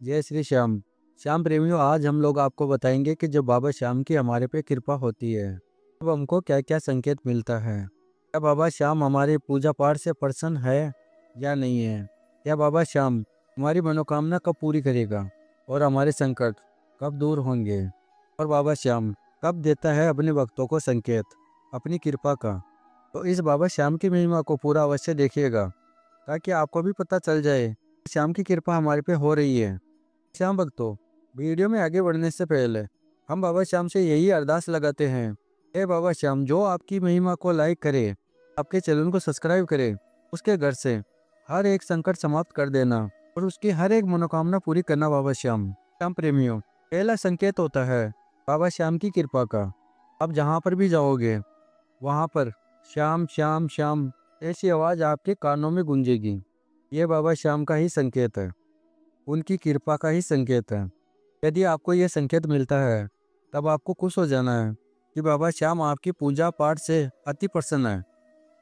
जय श्री श्याम। श्याम प्रेमियों, आज हम लोग आपको बताएंगे कि जब बाबा श्याम की हमारे पे कृपा होती है तब हमको क्या क्या संकेत मिलता है। क्या बाबा श्याम हमारी पूजा पाठ से प्रसन्न है या नहीं है? क्या बाबा श्याम हमारी मनोकामना कब पूरी करेगा और हमारे संकट कब दूर होंगे? और बाबा श्याम कब देता है अपने भक्तों को संकेत अपनी कृपा का? तो इस बाबा श्याम की महिमा को पूरा अवश्य देखिएगा ताकि आपको भी पता चल जाए श्याम की कृपा हमारे पे हो रही है। श्याम भक्तों, वीडियो में आगे बढ़ने से पहले हम बाबा श्याम से यही अरदास लगाते हैं, हे बाबा श्याम, जो आपकी महिमा को लाइक करे, आपके चैनल को सब्सक्राइब करे, उसके घर से हर एक संकट समाप्त कर देना और उसकी हर एक मनोकामना पूरी करना बाबा श्याम। श्याम प्रेमियों, पहला संकेत होता है बाबा श्याम की कृपा का। आप जहाँ पर भी जाओगे वहाँ पर श्याम श्याम श्याम ऐसी आवाज़ आपके कानों में गूंजेगी। ये बाबा श्याम का ही संकेत है, उनकी कृपा का ही संकेत है। यदि आपको यह संकेत मिलता है तब आपको खुश हो जाना है कि बाबा श्याम आपकी पूजा पाठ से अति प्रसन्न है।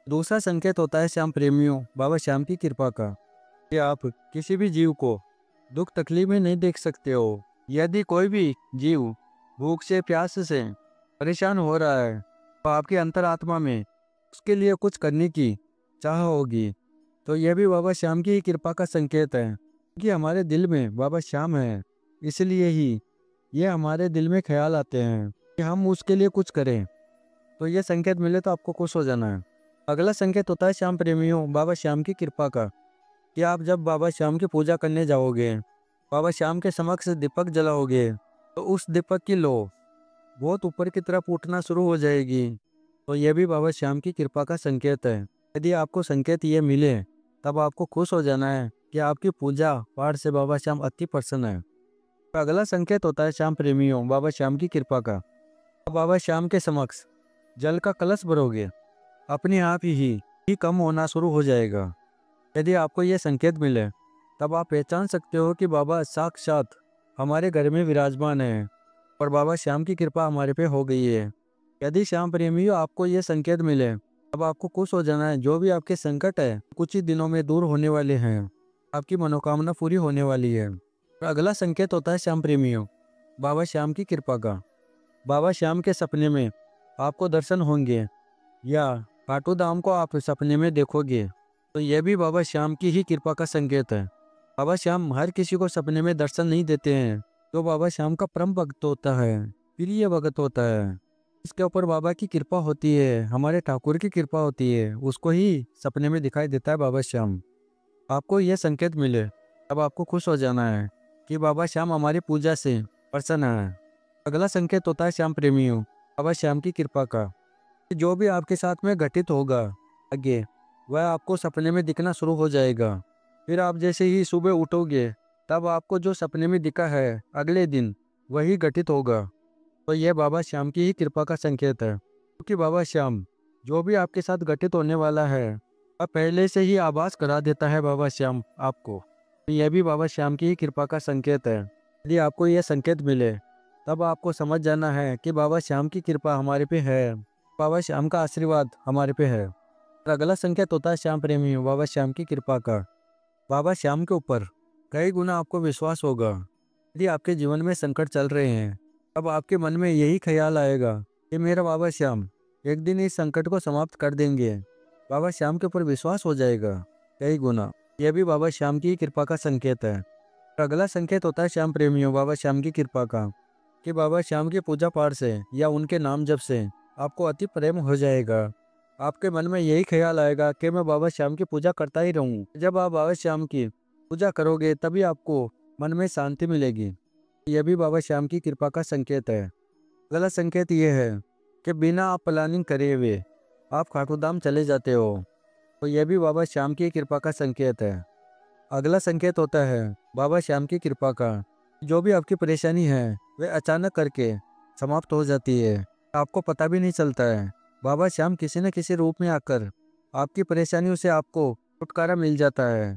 दूसरा संकेत होता है श्याम प्रेमियों बाबा श्याम की कृपा का कि आप किसी भी जीव को दुख तकलीफ में नहीं देख सकते हो। यदि कोई भी जीव भूख से प्यास से परेशान हो रहा है तो आपकी अंतरात्मा में उसके लिए कुछ करने की चाह होगी, तो यह भी बाबा श्याम की ही कृपा का संकेत है कि हमारे दिल में बाबा श्याम है, इसलिए ही ये हमारे दिल में ख्याल आते हैं कि हम उसके लिए कुछ करें। तो ये संकेत मिले तो आपको खुश हो जाना है। अगला संकेत होता है श्याम प्रेमियों बाबा श्याम की कृपा का कि आप जब बाबा श्याम की पूजा करने जाओगे, बाबा श्याम के समक्ष दीपक जलाओगे, तो उस दीपक की लो बहुत ऊपर की तरफ उठना शुरू हो जाएगी। तो यह भी बाबा श्याम की कृपा का संकेत है। यदि आपको संकेत ये मिले तब आपको खुश हो जाना है कि आपकी पूजा पाठ से बाबा श्याम अति प्रसन्न है। तो अगला संकेत होता है श्याम प्रेमियों बाबा श्याम की कृपा का। आप बाबा श्याम के समक्ष जल का कलश भरोगे, अपने आप ही कम होना शुरू हो जाएगा। यदि आपको यह संकेत मिले तब आप पहचान सकते हो कि बाबा साक्षात हमारे घर में विराजमान है और बाबा श्याम की कृपा हमारे पे हो गई है। यदि श्याम प्रेमियों आपको यह संकेत मिले अब आपको खुश हो जाना है। जो भी आपके संकट है कुछ ही दिनों में दूर होने वाले हैं, आपकी मनोकामना पूरी होने वाली है। और अगला संकेत होता है श्याम प्रेमियों बाबा श्याम की कृपा का। बाबा श्याम के सपने में आपको दर्शन होंगे या खाटू धाम को आप सपने में देखोगे, तो यह भी बाबा श्याम की ही कृपा का संकेत है। बाबा श्याम हर किसी को सपने में दर्शन नहीं देते हैं। तो बाबा श्याम का परम भक्त होता है, प्रिय भक्त होता है, इसके ऊपर बाबा की कृपा होती है, हमारे ठाकुर की कृपा होती है, उसको ही सपने में दिखाई देता है बाबा श्याम। आपको यह संकेत मिले तब आपको खुश हो जाना है कि बाबा श्याम हमारी पूजा से प्रसन्न है। अगला संकेत होता है श्याम प्रेमियों बाबा श्याम की कृपा का कि जो भी आपके साथ में घटित होगा आगे वह आपको सपने में दिखना शुरू हो जाएगा। फिर आप जैसे ही सुबह उठोगे तब आपको जो सपने में दिखा है अगले दिन वही घटित होगा। तो यह बाबा श्याम की ही कृपा का संकेत है, क्योंकि बाबा श्याम जो भी आपके साथ घटित होने वाला है वह पहले से ही आभास करा देता है बाबा श्याम आपको। तो यह भी बाबा श्याम की ही कृपा का संकेत है। यदि आपको यह संकेत मिले तब आपको समझ जाना है कि बाबा श्याम की कृपा हमारे पे है, बाबा श्याम का आशीर्वाद हमारे पे है। और अगला संकेत होता है श्याम प्रेमी बाबा श्याम की कृपा का। बाबा श्याम के ऊपर कई गुना आपको विश्वास होगा। यदि आपके जीवन में संकट चल रहे हैं तब आपके मन में यही ख्याल आएगा कि मेरा बाबा श्याम एक दिन इस संकट को समाप्त कर देंगे। बाबा श्याम के ऊपर विश्वास हो जाएगा कई गुना। यह भी बाबा श्याम की कृपा का संकेत है। और अगला संकेत होता है श्याम प्रेमियों बाबा श्याम की कृपा का कि बाबा श्याम की पूजा पाठ से या उनके नाम जप से आपको अति प्रेम हो जाएगा। आपके मन में यही ख्याल आएगा कि मैं बाबा श्याम की पूजा करता ही रहूं। जब आप बाबा श्याम की पूजा करोगे तभी आपको मन में शांति मिलेगी। यह भी बाबा श्याम की कृपा का संकेत है। अगला संकेत यह है कि बिना आप प्लानिंग करे हुए आप खाटू धाम चले जाते हो, तो यह भी बाबा श्याम की कृपा का संकेत है। अगला संकेत होता है बाबा श्याम की कृपा का, जो भी आपकी परेशानी है वह अचानक करके समाप्त हो जाती है, आपको पता भी नहीं चलता है। बाबा श्याम किसी न किसी रूप में आकर आपकी परेशानियों से आपको छुटकारा मिल जाता है।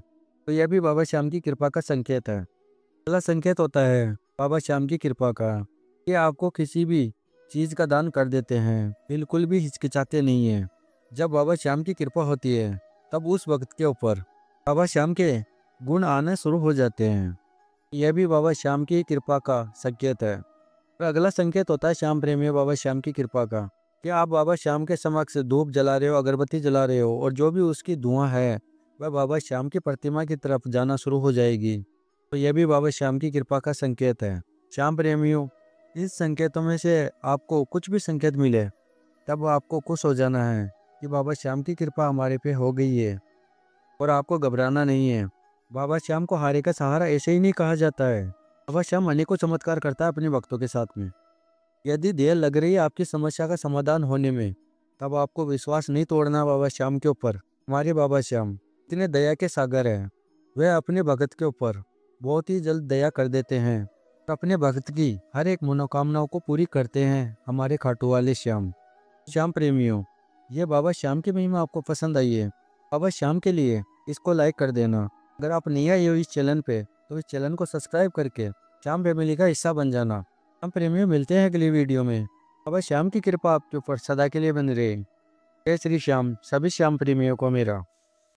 तो यह भी बाबा श्याम की कृपा का संकेत है। अगला संकेत होता है बाबा श्याम की कृपा का कि आपको किसी भी चीज़ का दान कर देते हैं, बिल्कुल भी हिचकिचाते नहीं हैं। जब बाबा श्याम की कृपा होती है तब उस वक्त के ऊपर बाबा श्याम के गुण आने शुरू हो जाते हैं। यह भी बाबा श्याम की कृपा का संकेत है। और अगला संकेत होता है श्याम प्रेमियों बाबा श्याम की कृपा का, कि आप बाबा श्याम के समक्ष धूप जला रहे हो, अगरबत्ती जला रहे हो, और जो भी उसकी धुआं है वह बाबा श्याम की प्रतिमा की तरफ जाना शुरू हो जाएगी। तो यह भी बाबा श्याम की कृपा का संकेत है। श्याम प्रेमियों, इस संकेतों में से आपको कुछ भी संकेत मिले तब आपको खुश हो जाना है कि बाबा श्याम की कृपा हमारे पे हो गई है, और आपको घबराना नहीं है। बाबा श्याम को हारे का सहारा ऐसे ही नहीं कहा जाता है। बाबा श्याम अनेकों चमत्कार करता है अपने भक्तों के साथ में। यदि देर लग रही है आपकी समस्या का समाधान होने में, तब आपको विश्वास नहीं तोड़ना बाबा श्याम के ऊपर। हमारे बाबा श्याम इतने दया के सागर हैं, वह अपने भगत के ऊपर बहुत ही जल्द दया कर देते हैं और अपने भगत की हर एक मनोकामनाओं को पूरी करते हैं। हमारे खाटू वाले श्याम। श्याम प्रेमियों, ये बाबा श्याम की महिमा आपको पसंद आई है, बाबा श्याम के लिए इसको लाइक कर देना। अगर आप नए आए हो इस चैनल पे, तो इस चैनल को सब्सक्राइब करके श्याम फैमिली का हिस्सा बन जाना। हम प्रेमियों मिलते हैं अगली वीडियो में। बाबा श्याम की कृपा आपके ऊपर सदा के लिए बन रहे। जय श्री श्याम सभी श्याम प्रेमियों को मेरा।